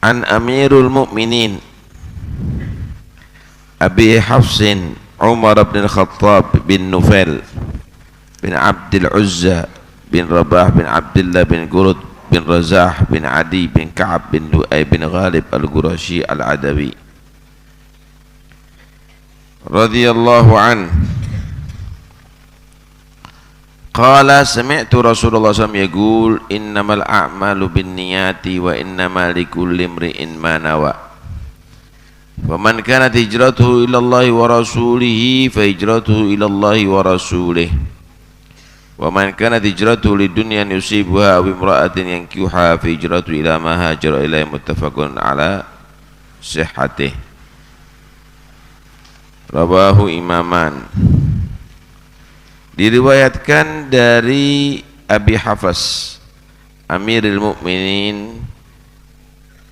An Amirul Mukminin Abi Hafsin Umar bin Khattab bin Nufail bin Abdul Uzza bin Rabah bin Abdullah bin Qurud bin Razah bin Adi bin Ka'ab bin Lu'ay bin Ghalib al-Qurashi al-Adawi radhiyallahu an qala sami'tu Rasulullah SAW yaqul innamal a'malu binniyati wa innamal likulli imri'in ma nawa faman kanat hijratuhu ila Allah wa rasulihi fa hijratuhu ila Allah wa rasulih wa man kanat hijratuhu lidunyan yusibuha aw imra'atin yankihuha fa hijratuhu ila ma hajara ilaihi muttafaqun ala sihhatih rawahu imaman. Diriwayatkan dari Abi Hafs Amirul Mukminin,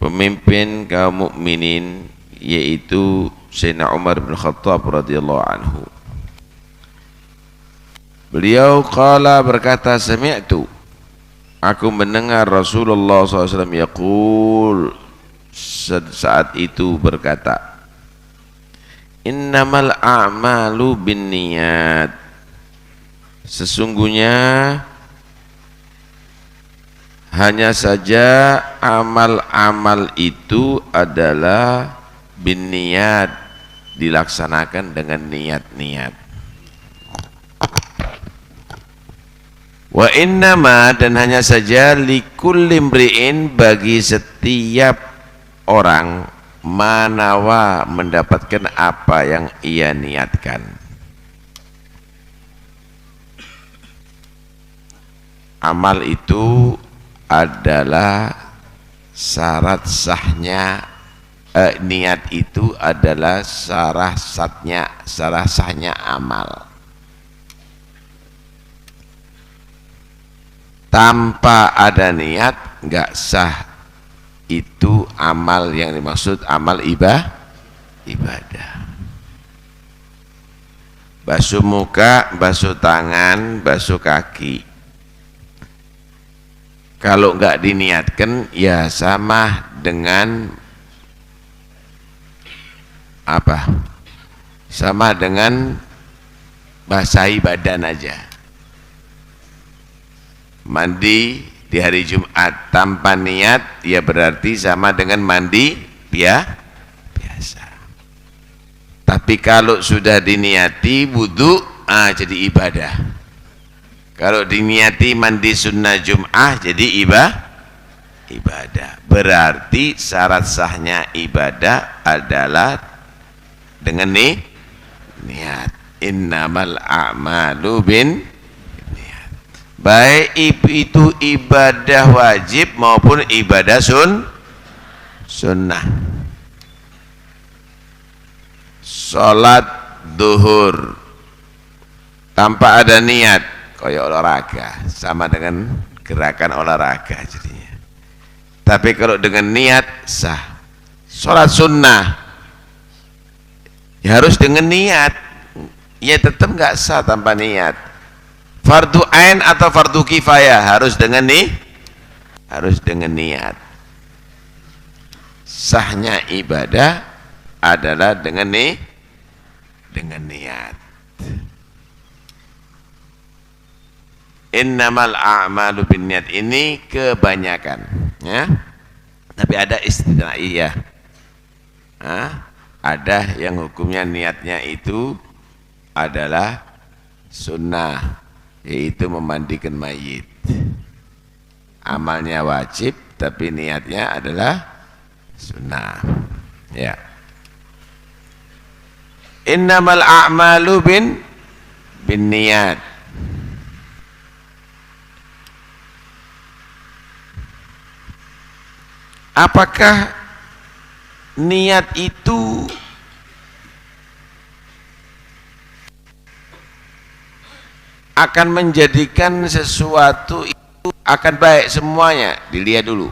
pemimpin kaum mukminin, yaitu Sayyidina Umar bin Khattab radhiyallahu anhu. Beliau qala berkata, sami'tu, aku mendengar Rasulullah SAW yaqul, saat itu berkata, innamal a'malu binniyat, sesungguhnya hanya saja amal-amal itu adalah binniyat, dilaksanakan dengan niat-niat. Wa innama, dan hanya saja likulli imri'in, bagi setiap orang, manawa, mendapatkan apa yang ia niatkan. Amal itu adalah syarat sahnya, niat itu adalah syarat sahnya amal. Tanpa ada niat enggak sah itu amal yang dimaksud amal ibadah. Basuh muka, basuh tangan, basuh kaki, kalau enggak diniatkan ya sama dengan apa? Sama dengan basahi badan aja. Mandi di hari Jumat tanpa niat ya berarti sama dengan mandi biasa. Tapi kalau sudah diniati wudu, jadi ibadah. Kalau diniati mandi sunnah Jum'ah jadi ibadah. Berarti syarat sahnya ibadah adalah dengan niat. Innamal a'malu binniyat. Baik itu ibadah wajib maupun ibadah sunnah. Salat duhur tanpa ada niat, kayak olahraga, sama dengan gerakan olahraga jadinya. Tapi kalau dengan niat sah. Sholat sunnah ya harus dengan niat, ya tetap nggak sah tanpa niat. Fardu ain atau fardu kifayah harus dengan niat. Sahnya ibadah adalah dengan niat. Innamal a'malu binniyat ini kebanyakan, ya. Tapi ada istitnaiyah. Ada yang hukumnya niatnya itu adalah sunnah, yaitu memandikan mayit. Amalnya wajib tapi niatnya adalah sunnah, ya. Innamal a'malu binniyat. Apakah niat itu akan menjadikan sesuatu itu akan baik semuanya? Dilihat dulu.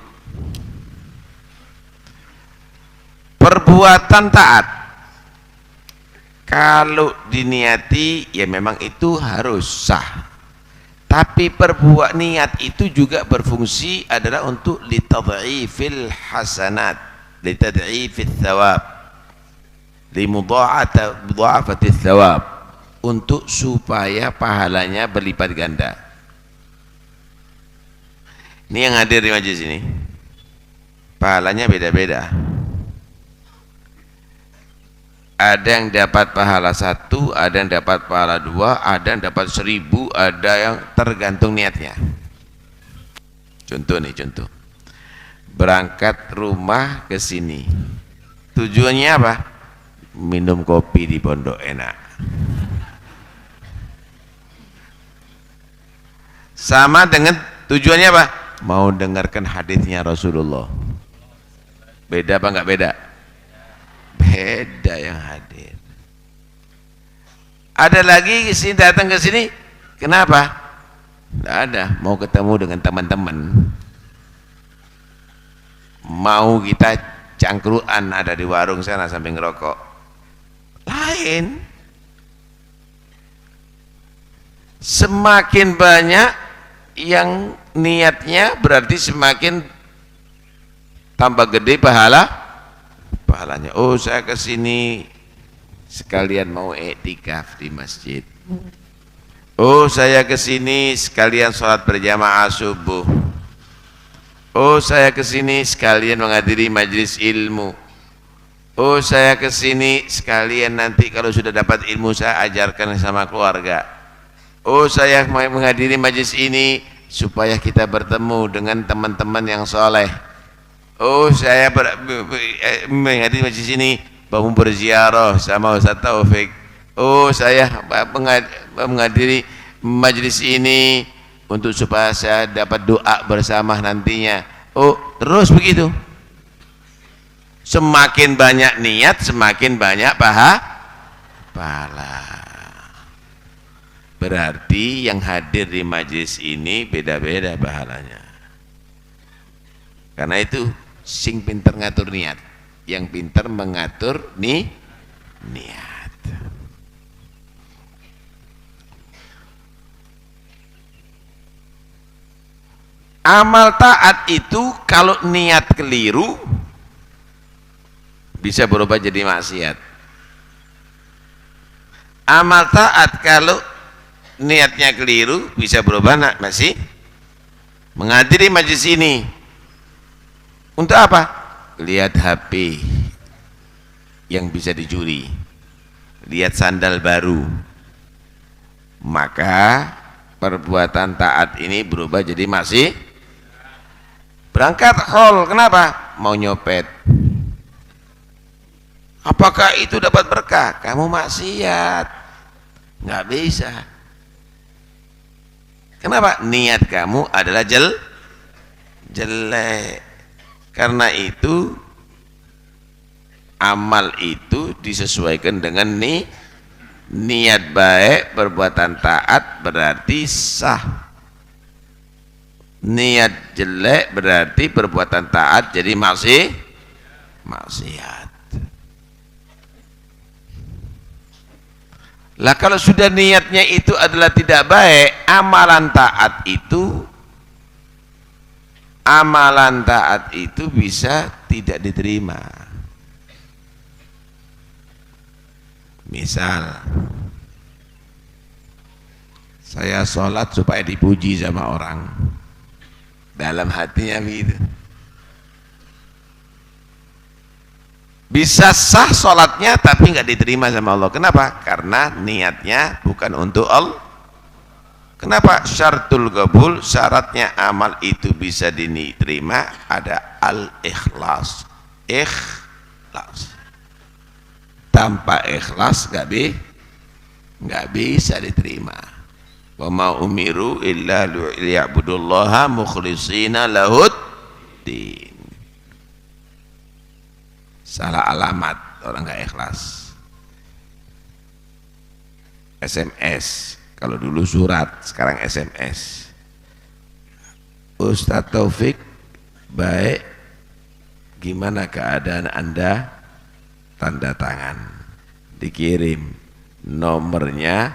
Perbuatan taat, kalau diniati ya memang itu harus sah. Tapi perbuat niat itu juga berfungsi adalah untuk litad'ifil hasanat, litad'ifil thawab, limudha'afatil thawab, untuk supaya pahalanya berlipat ganda. Ini yang hadir di majelis ini, pahalanya beda-beda. Ada yang dapat pahala 1, ada yang dapat pahala 2, ada yang dapat 1000, ada yang tergantung niatnya. Contoh nih, contoh. Berangkat rumah ke sini. Tujuannya apa? Minum kopi di pondok enak. Sama dengan tujuannya apa? Mau dengarkan hadisnya Rasulullah. Beda apa enggak beda? Beda yang hadir. Ada lagi sini, datang ke sini, kenapa? Tidak ada, mau ketemu dengan teman-teman, mau kita cangkruan, ada di warung sana sambil ngerokok. Lain. Semakin banyak yang niatnya, berarti semakin tambah gede pahalanya. Oh, saya ke sini sekalian mau iktikaf di masjid. Oh, saya ke sini sekalian sholat berjamaah subuh. Oh, saya ke sini sekalian menghadiri majelis ilmu. Oh, saya ke sini sekalian nanti kalau sudah dapat ilmu saya ajarkan sama keluarga. Oh, saya menghadiri majelis ini supaya kita bertemu dengan teman-teman yang soleh. Oh, saya menghadiri majelis ini mau berziarah sama Ustaz Taufik. Oh, saya menghadiri majelis ini untuk supaya saya dapat doa bersama nantinya. Oh, terus begitu. Semakin banyak niat, semakin banyak pahala. Berarti yang hadir di majelis ini beda-beda pahalanya. Karena itu sing pinter ngatur niat, yang pinter mengatur niat. Amal taat itu kalau niat keliru bisa berubah jadi maksiat. Amal taat kalau niatnya keliru bisa berubah masih menghadiri majelis ini. Untuk apa? Lihat HP yang bisa dicuri, lihat sandal baru, maka perbuatan taat ini berubah jadi masih. Berangkat haul, kenapa? Mau nyopet. Apakah itu dapat berkah? Kamu maksiat, nggak bisa. Kenapa? Niat kamu adalah jelek. Karena itu amal itu disesuaikan dengan niat baik, perbuatan taat berarti sah. Niat jelek berarti perbuatan taat jadi maksiat. Lah kalau sudah niatnya itu adalah tidak baik, amalan taat itu bisa tidak diterima. Misal saya sholat supaya dipuji sama orang, dalam hatinya begitu, bisa sah sholatnya tapi nggak diterima sama Allah. Kenapa? Karena niatnya bukan untuk Allah. Kenapa? Syaratul qabul, syaratnya amal itu bisa diterima ada al-ikhlas. Ikhlas. Tanpa ikhlas nggak bisa diterima. Wa ma umiru illa liya'budullaha mukhlishina lahuddin. Salah alamat orang nggak ikhlas. SMS. Kalau dulu surat, sekarang SMS. Ustaz Taufik, baik, gimana keadaan Anda? Tanda tangan, dikirim, nomornya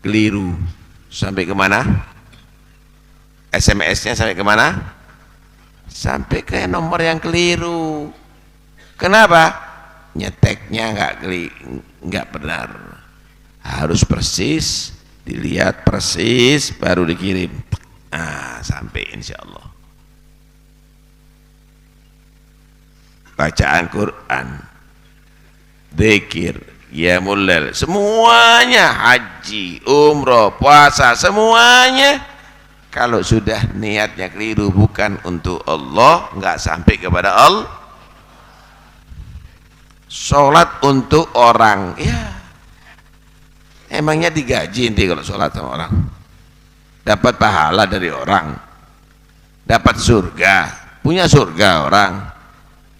keliru, Sampai kemana? SMS-nya sampai kemana? Sampai ke nomor yang keliru. Kenapa? Nyeteknya nggak benar. Harus persis, dilihat persis, baru dikirim. Nah, sampai insya Allah. Bacaan Quran, zikir, qiyamul lail, semuanya, haji, umroh, puasa, semuanya kalau sudah niatnya keliru bukan untuk Allah, nggak sampai kepada Allah. Sholat untuk orang, ya emangnya digaji nanti kalau sholat sama orang? Dapat pahala dari orang, dapat surga, punya surga orang.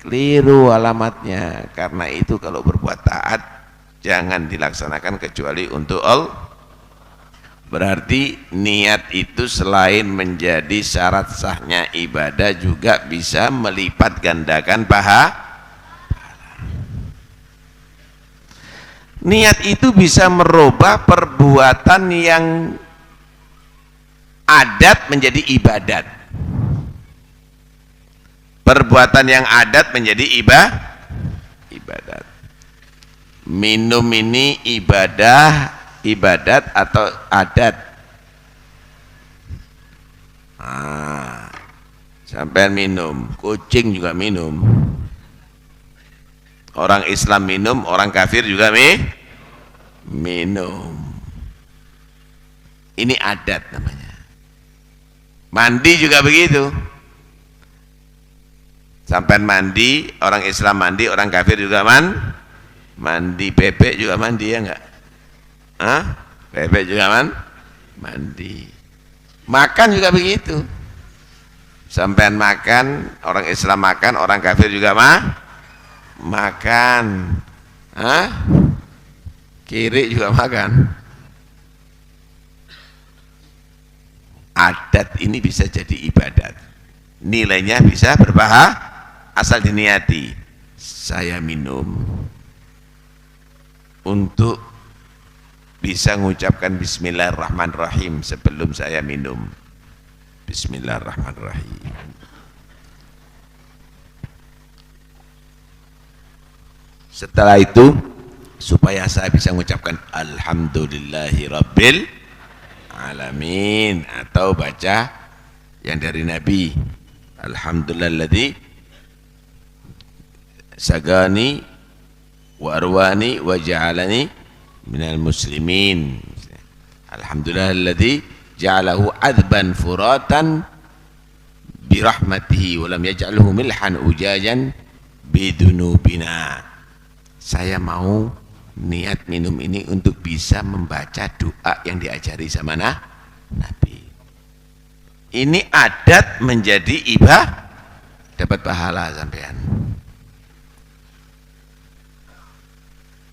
Keliru alamatnya. Karena itu kalau berbuat taat jangan dilaksanakan kecuali untuk Allah. Berarti niat itu selain menjadi syarat sahnya ibadah juga bisa melipat gandakan pahala. Niat itu bisa merubah perbuatan yang adat menjadi ibadat. Perbuatan yang adat menjadi ibadat. Minum ini ibadat atau adat? Sampai minum, kucing juga minum. Orang Islam minum, orang kafir juga minum. Ini adat namanya. Mandi juga begitu. Sampai mandi, orang Islam mandi, orang kafir juga mandi. Bebek juga mandi, ya enggak? Bebek juga mandi. Makan juga begitu. Sampai makan, orang Islam makan, orang kafir juga makan. Kiri juga makan. Adat ini bisa jadi ibadat. Nilainya bisa berpahala asal diniati. Saya minum untuk bisa mengucapkan bismillahirrahmanirrahim sebelum saya minum. Bismillahirrahmanirrahim. Setelah itu supaya saya bisa mengucapkan alhamdulillahirabbil alamin, atau baca yang dari Nabi, alhamdulillalladzi sagani wa arwani wa ja'alani minal muslimin, alhamdulillalladzi ja'alahu adban furatan birahmatihi wa lam yaj'alhu milhan ujajan bidunubina. Saya mau niat minum ini untuk bisa membaca doa yang diajari sama Nabi. Ini adat menjadi ibadah, dapat pahala sampean.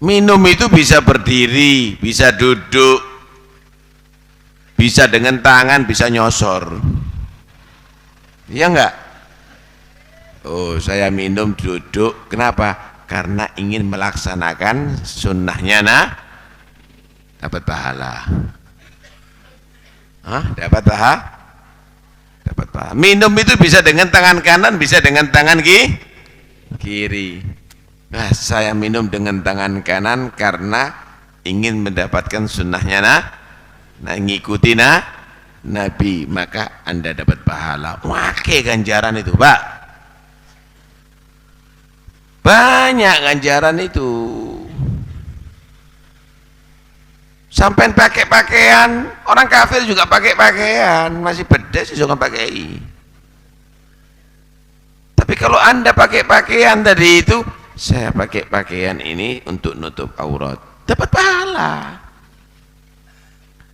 Minum itu bisa berdiri, bisa duduk, bisa dengan tangan, bisa nyosor. Iya enggak? Oh, saya minum duduk. Kenapa? Karena ingin melaksanakan sunnahnya dapat pahala. Dapat pahala? Dapat pahala. Minum itu bisa dengan tangan kanan, bisa dengan tangan kiri. Nah, saya minum dengan tangan kanan karena ingin mendapatkan sunnahnya ngikuti Nabi, maka Anda dapat pahala. Wake ganjaran itu, Pak. Banyak ganjaran itu. Sampai pakai pakaian, orang kafir juga pakai pakaian, masih pedas juga pakai. Tapi kalau Anda pakai pakaian tadi itu, saya pakai pakaian ini untuk nutup aurat, dapat pahala.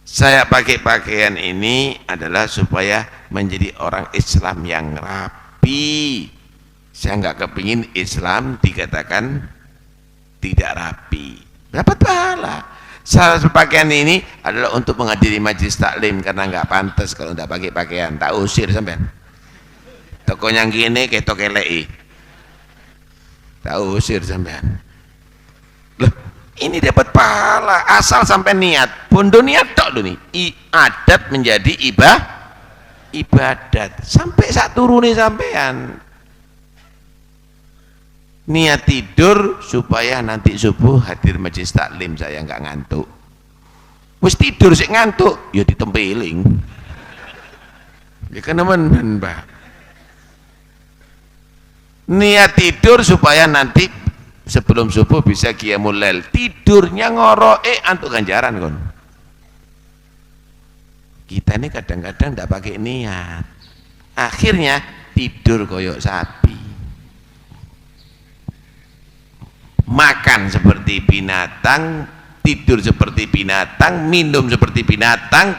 Saya pakai pakaian ini adalah supaya menjadi orang Islam yang rapi. Saya nggak kepingin Islam dikatakan tidak rapi, dapat pahala. Salah satu pakaian ini adalah untuk menghadiri majlis taklim, karena nggak pantas kalau nggak pakai pakaian, tak usir sampean. Toko yang gini ketok elei, tak usir sampean. Loh, Ini dapat pahala asal sampai niat. Bondo niat tok lho nih. Adat menjadi ibadat. Sampai sak turune sampean. Niat tidur supaya nanti subuh hadir majelis taklim saya nggak ngantuk. Wis tidur sik ngantuk, ya ditempeling. Ya kan teman-teman, Mbak. Niat tidur supaya nanti sebelum subuh bisa qiyamul lail. Tidurnya ngoroke antuk ganjaran kon. Kita ini kadang-kadang tidak pakai niat. Akhirnya tidur koyok sapi. Makan seperti binatang, tidur seperti binatang, minum seperti binatang,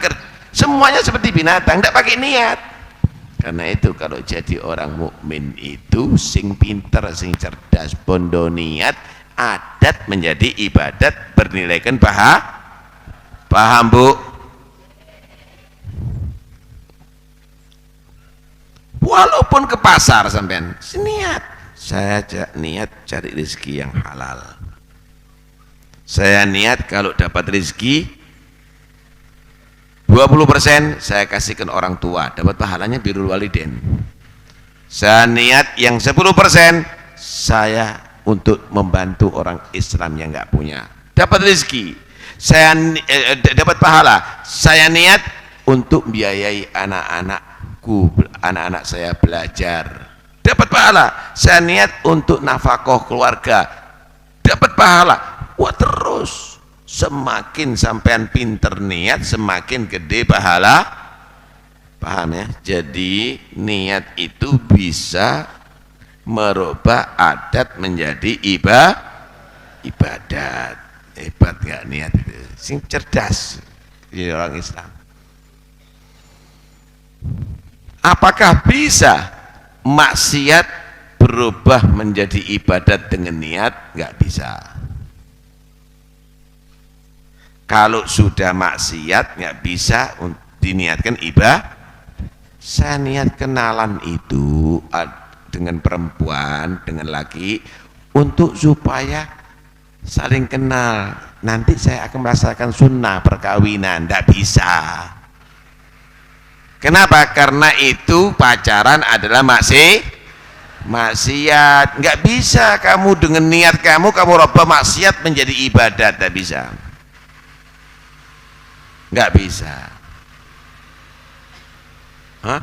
semuanya seperti binatang, tidak pakai niat. Karena itu kalau jadi orang mukmin itu sing pinter, sing cerdas, bondo niat, adat menjadi ibadat bernilaikan paham Bu? Walaupun ke pasar sampean niat, saya niat cari rezeki yang halal. Saya niat kalau dapat rezeki 20% saya kasihkan orang tua, dapat pahalanya birrul walidain. Saya niat yang 10% saya untuk membantu orang Islam yang nggak punya, dapat rezeki. Saya dapat pahala. Saya niat untuk biayai anak-anakku, anak-anak saya belajar, dapat pahala. Saya niat untuk nafkah keluarga, dapat pahala. Wah, terus semakin sampean pinter niat semakin gede pahala. Paham ya? Jadi niat itu bisa merubah adat menjadi ibadat. Hebat nggak niat itu? Sing cerdas jadi orang Islam. Apakah bisa maksiat berubah menjadi ibadat dengan niat? Nggak bisa. Kalau sudah maksiat nggak bisa diniatkan ibadah. Saya niat kenalan itu dengan perempuan, dengan laki, untuk supaya saling kenal. Nanti saya akan merasakan sunnah perkawinan. Nggak bisa. Kenapa? Karena itu pacaran adalah maksiat. Nggak bisa kamu dengan niat kamu rubah maksiat menjadi ibadat. Nggak bisa. Nggak bisa. Hah?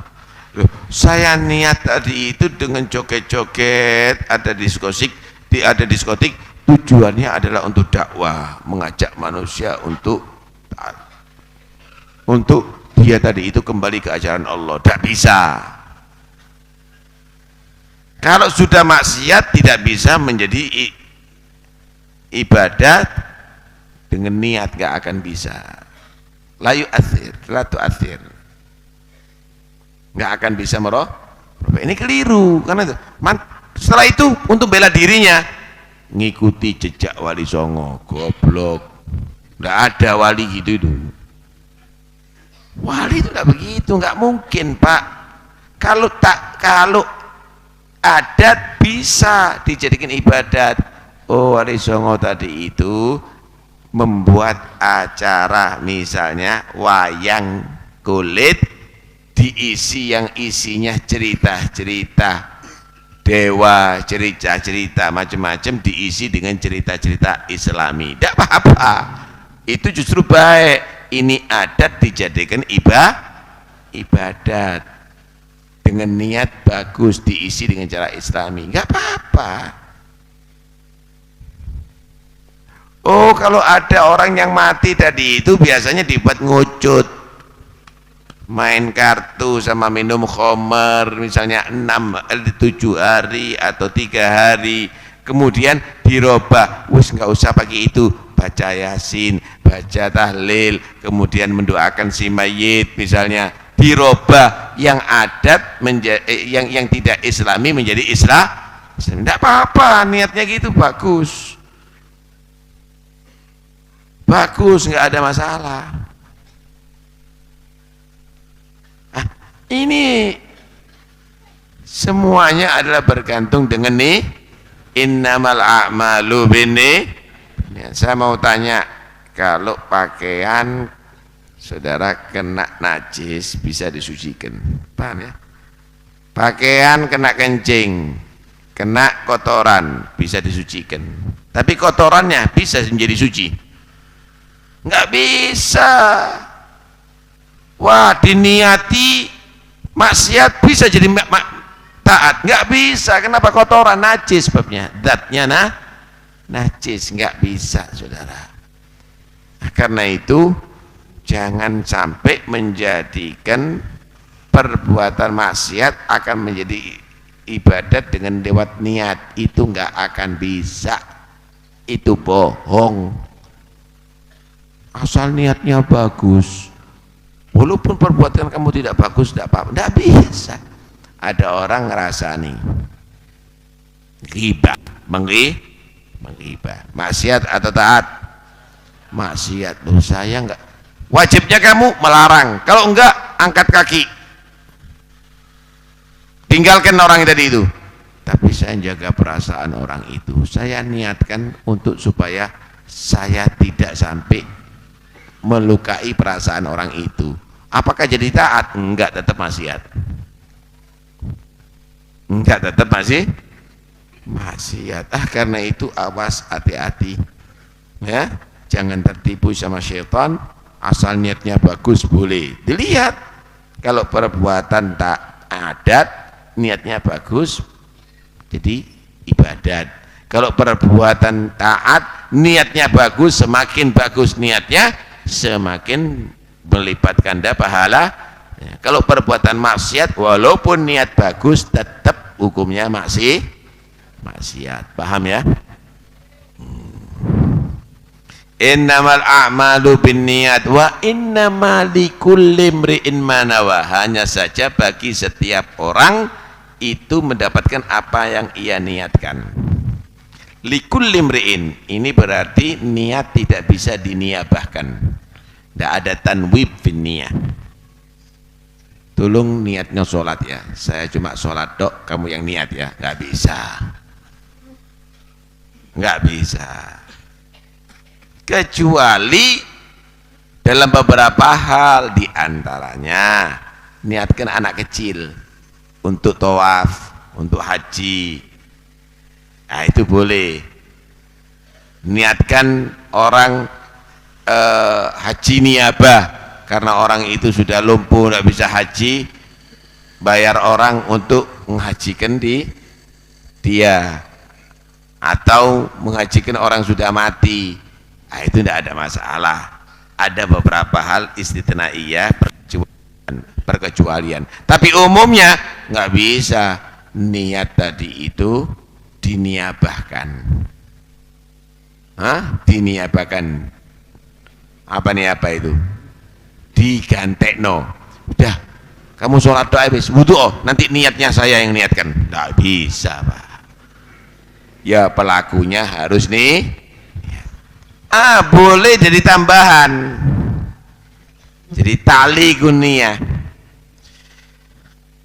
Loh, saya niat tadi itu dengan joget-joget, ada diskotik, tujuannya adalah untuk dakwah, mengajak manusia untuk dia tadi itu kembali ke ajaran Allah. Tidak bisa. Kalau sudah maksiat tidak bisa menjadi ibadat dengan niat, nggak akan bisa. La tu'athir, nggak akan bisa ini keliru. Karena itu setelah itu untuk bela dirinya ngikuti jejak Wali Songo, goblok. Nggak ada wali gitu itu. Wali itu nggak begitu, nggak mungkin Pak. Kalau adat bisa dijadikan ibadat. Oh, Wali Songo tadi itu membuat acara misalnya wayang kulit, diisi yang isinya cerita-cerita dewa, cerita-cerita macam-macam, diisi dengan cerita-cerita Islami. Tidak apa-apa, itu justru baik. Ini adat dijadikan ibadat dengan niat bagus, diisi dengan cara Islami, nggak apa-apa. Oh, kalau ada orang yang mati tadi itu biasanya dibuat ngucut, main kartu sama minum khamar misalnya 7 hari atau 3 hari, kemudian dirubah, wis nggak usah pakai itu, baca Yasin, baca tahlil, kemudian mendoakan si mayit misalnya, dirubah yang adat yang tidak Islami menjadi Islam. Tidak apa-apa, niatnya gitu bagus. Bagus, nggak ada masalah. Ini semuanya adalah bergantung dengan nih, innamal a'malu binniyat. Saya mau tanya, kalau pakaian saudara kena najis bisa disucikan, paham ya? Pakaian kena kencing, kena kotoran bisa disucikan, tapi kotorannya bisa menjadi suci? Nggak bisa. Wah, diniati maksiat bisa jadi taat? Nggak bisa. Kenapa? Kotoran, najis sebabnya, zatnya najis, nggak bisa saudara. Karena itu jangan sampai menjadikan perbuatan maksiat akan menjadi ibadat dengan lewat niat. Itu nggak akan bisa, itu bohong. Asal niatnya bagus, walaupun perbuatan kamu tidak bagus, tidak apa-apa, tidak bisa. Ada orang ngerasani ghibah, menghibah, maksiat atau taat? Maksiat. Loh, saya enggak, wajibnya kamu melarang, kalau enggak angkat kaki, tinggalkan orang yang tadi itu. Tapi saya jaga perasaan orang itu, saya niatkan untuk supaya saya tidak sampai melukai perasaan orang itu. Apakah jadi taat? Enggak, tetap maksiat. Enggak, tetap maksiat. Karena itu awas, hati-hati ya, jangan tertipu sama syaitan. Asal niatnya bagus boleh dilihat. Kalau perbuatan tak adat, niatnya bagus jadi ibadat. Kalau perbuatan taat, niatnya bagus, semakin bagus niatnya, semakin melipat ganda pahala. Ya, kalau perbuatan maksiat, walaupun niat bagus, tetap hukumnya maksiat. Paham ya? Innamal a'malu binniyat wa innamal likulli imri'in ma nawa. Hanya saja bagi setiap orang itu mendapatkan apa yang ia niatkan. Likulli imri'in, ini berarti niat tidak bisa diniabahkan. Tidak ada tanwib fin niyah. Tolong niatnya sholat ya, saya cuma sholat dok, kamu yang niat ya, nggak bisa, nggak bisa. Kecuali dalam beberapa hal, diantaranya niatkan anak kecil untuk tawaf, untuk haji, nah itu boleh. Niatkan orang haji niabah, karena orang itu sudah lumpuh, tidak bisa haji, bayar orang untuk menghajikan dia, atau menghajikan orang sudah mati, nah, itu tidak ada masalah. Ada beberapa hal istitnaiyah, perkecualian, tapi umumnya nggak bisa niat tadi itu diniabahkan. Diniabahkan apa nih, apa itu? Digantekno. Udah, kamu sholat doa habis wudu, nanti niatnya saya yang niatkan. Tidak bisa Pak. Ya pelakunya harus nih. Boleh jadi tambahan, jadi tali gunia.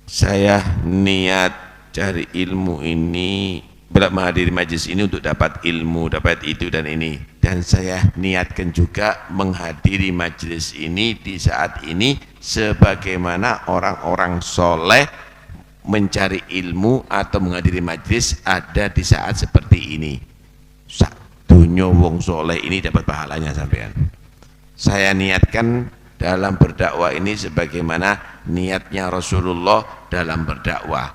Saya niat cari ilmu ini, menghadiri majlis ini untuk dapat ilmu, dapat itu dan ini, dan saya niatkan juga menghadiri majlis ini di saat ini sebagaimana orang-orang soleh mencari ilmu atau menghadiri majlis ada di saat seperti ini. Dunya wong soleh ini dapat pahalanya sampean. Saya niatkan dalam berdakwah ini sebagaimana niatnya Rasulullah dalam berdakwah,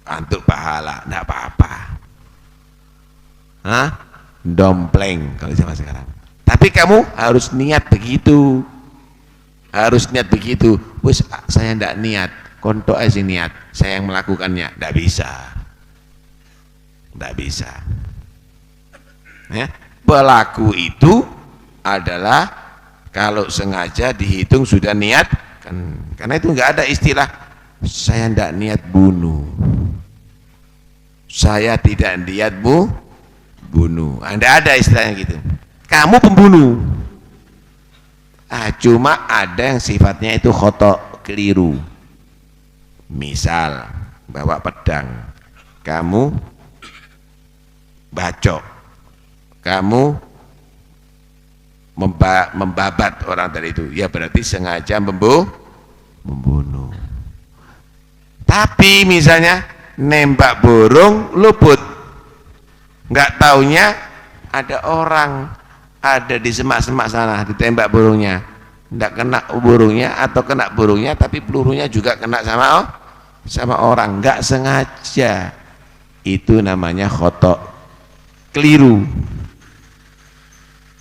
untuk pahala, tidak apa-apa. Dompleng kalau zaman sekarang. Tapi kamu harus niat begitu, harus niat begitu. Wes saya tidak niat, kontok aja niat, saya yang melakukannya, tidak bisa, tidak bisa. Ya, pelaku itu adalah kalau sengaja dihitung sudah niat, karena itu nggak ada istilah saya tidak niat bunuh, saya tidak niat bunuh. Anda ada istilahnya gitu. Kamu pembunuh. Cuma ada yang sifatnya itu khoto, keliru. Misal bawa pedang, kamu bacok, kamu membabat orang tadi itu, ya berarti sengaja membunuh. Tapi misalnya nembak burung luput, nggak taunya ada orang ada di semak-semak sana ditembak burungnya, nggak kena burungnya atau kena burungnya tapi pelurunya juga kena sama orang, nggak sengaja. Itu namanya khotok, keliru.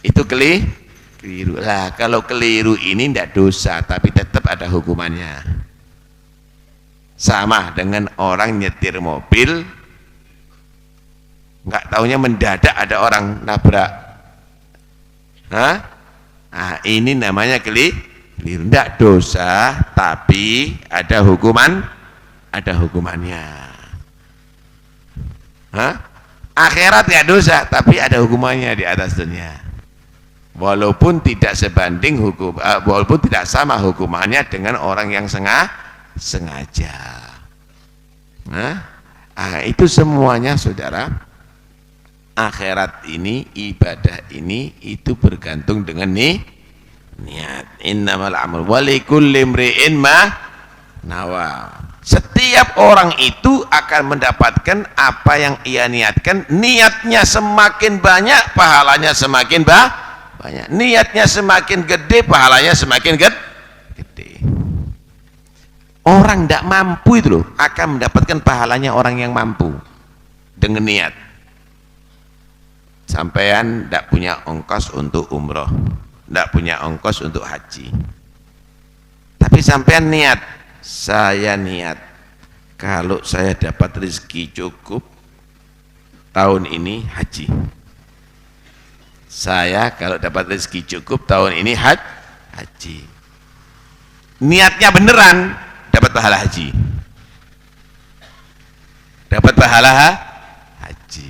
Itu keliru lah. Kalau keliru ini tidak dosa tapi tetap ada hukumannya. Sama dengan orang nyetir mobil nggak taunya mendadak ada orang nabrak. Nah, ini namanya keliru. Tidak dosa tapi ada hukumannya. Akhirat ya dosa tapi ada hukumannya di atas dunia. Walaupun tidak sebanding walaupun tidak sama hukumannya dengan orang yang sengaja. Itu semuanya saudara, akhirat ini, ibadah ini itu bergantung dengan niat. Innamal a'malu walikulli imri'in ma nawa. Setiap orang itu akan mendapatkan apa yang ia niatkan. Niatnya semakin banyak, pahalanya semakin banyak. Niatnya semakin gede, pahalanya semakin gede. Orang tidak mampu itu loh akan mendapatkan pahalanya orang yang mampu dengan niat. Sampean tidak punya ongkos untuk umroh, tidak punya ongkos untuk haji, tapi sampean niat, saya niat kalau saya dapat rezeki cukup tahun ini haji, saya kalau dapat rezeki cukup tahun ini haji. Niatnya beneran, dapat pahala haji, dapat pahala haji.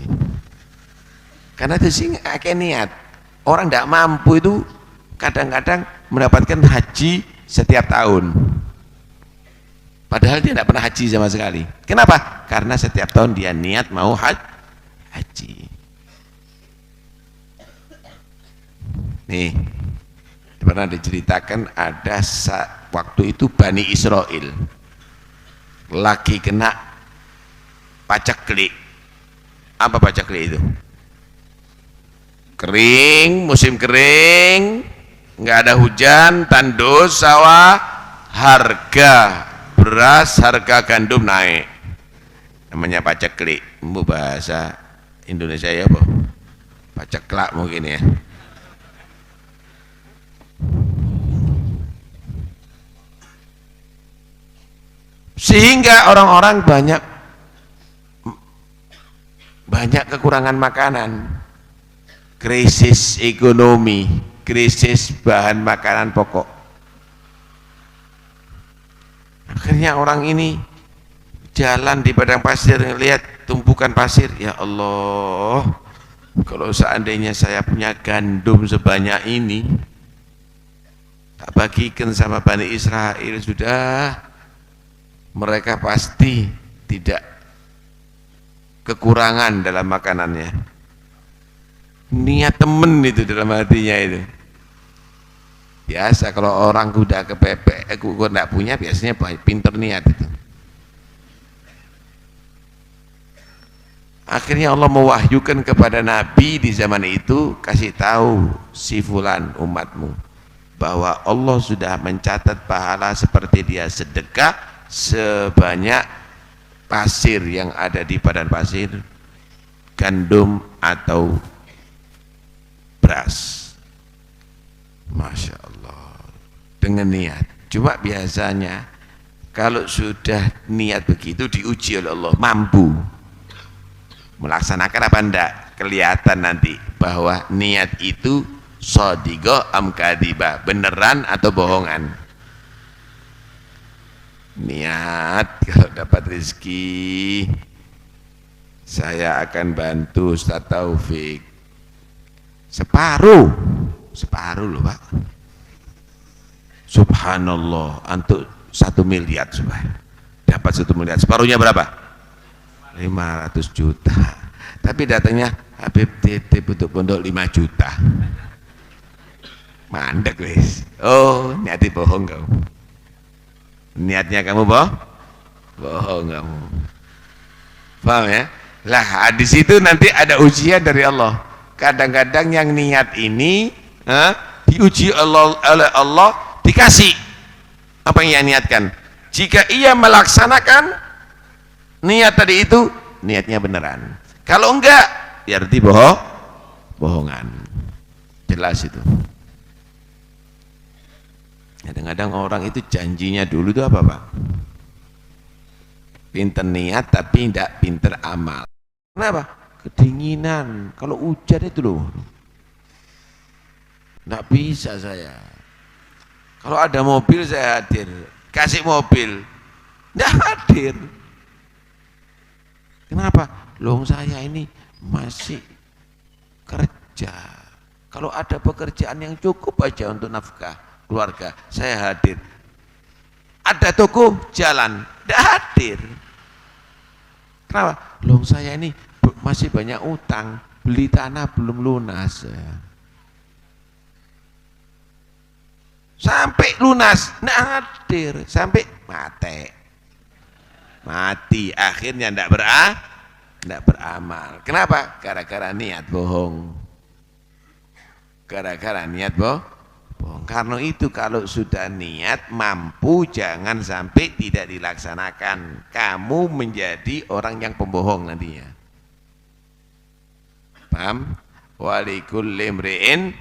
Karena itu sih kayak niat. Orang tidak mampu itu kadang-kadang mendapatkan haji setiap tahun, padahal dia tidak pernah haji sama sekali. Kenapa? Karena setiap tahun dia niat mau haji. Nih, pernah diceritakan ada waktu itu Bani Israel lagi kena paceklik. Apa paceklik itu? Kering, musim kering, nggak ada hujan, tandus sawah, harga beras, harga gandum naik. Namanya paceklik. Bahasa Indonesia ya, apa? Paceklak mungkin ya. Sehingga orang-orang banyak kekurangan makanan, krisis ekonomi, krisis bahan makanan pokok. Akhirnya orang ini jalan di padang pasir, ngelihat tumpukan pasir, ya Allah, kalau seandainya saya punya gandum sebanyak ini, tak bagikan sama Bani Israel, sudah mereka pasti tidak kekurangan dalam makanannya. Niat temen itu dalam hatinya itu. Biasa kalau orang udah kepepek, gue tidak punya, biasanya pinter niat itu. Akhirnya Allah mewahyukan kepada Nabi di zaman itu, kasih tahu si fulan umatmu bahwa Allah sudah mencatat pahala seperti dia sedekah sebanyak pasir yang ada di padang pasir, gandum atau beras. Masya Allah, dengan niat. Cuma biasanya kalau sudah niat begitu diuji oleh Allah, mampu melaksanakan apa enggak, kelihatan nanti bahwa niat itu shadiqo am kadhiba, beneran atau bohongan. Niat kalau dapat rezeki saya akan bantu Ustaz Taufik separuh loh Pak, subhanallah, untuk 1 miliar supaya dapat 1 miliar, separuhnya berapa? 500 juta, tapi datangnya Habib titip untuk pondok 5 juta. mandek wis. Oh, niatnya bohong kamu. Niatnya kamu bohong kamu. Paham ya? Lah, di situ nanti ada ujian dari Allah. Kadang-kadang yang niat ini diuji oleh Allah, dikasih apa yang ia niatkan. Jika ia melaksanakan niat tadi itu, niatnya beneran. Kalau enggak, ya berarti bohongan. Jelas itu. Kadang-kadang orang itu janjinya dulu itu apa, Pak? Pinter niat tapi tidak pinter amal. Kenapa? Kedinginan. Kalau hujan itu loh, tidak bisa saya. Kalau ada mobil saya hadir, kasih mobil, tidak hadir. Kenapa? Loh, saya ini masih kerja. Kalau ada pekerjaan yang cukup aja untuk nafkah keluarga, saya hadir. Ada toko jalan, tidak hadir. Kenapa? Loh, saya ini masih banyak utang, beli tanah belum lunas. Sampai lunas, tidak hadir, sampai mati, akhirnya tidak beramal. Kenapa? Gara-gara niat bohong. Gara-gara niat bohong. Karena itu kalau sudah niat mampu, jangan sampai tidak dilaksanakan. Kamu menjadi orang yang pembohong nantinya. Paham? Walikulli imri'in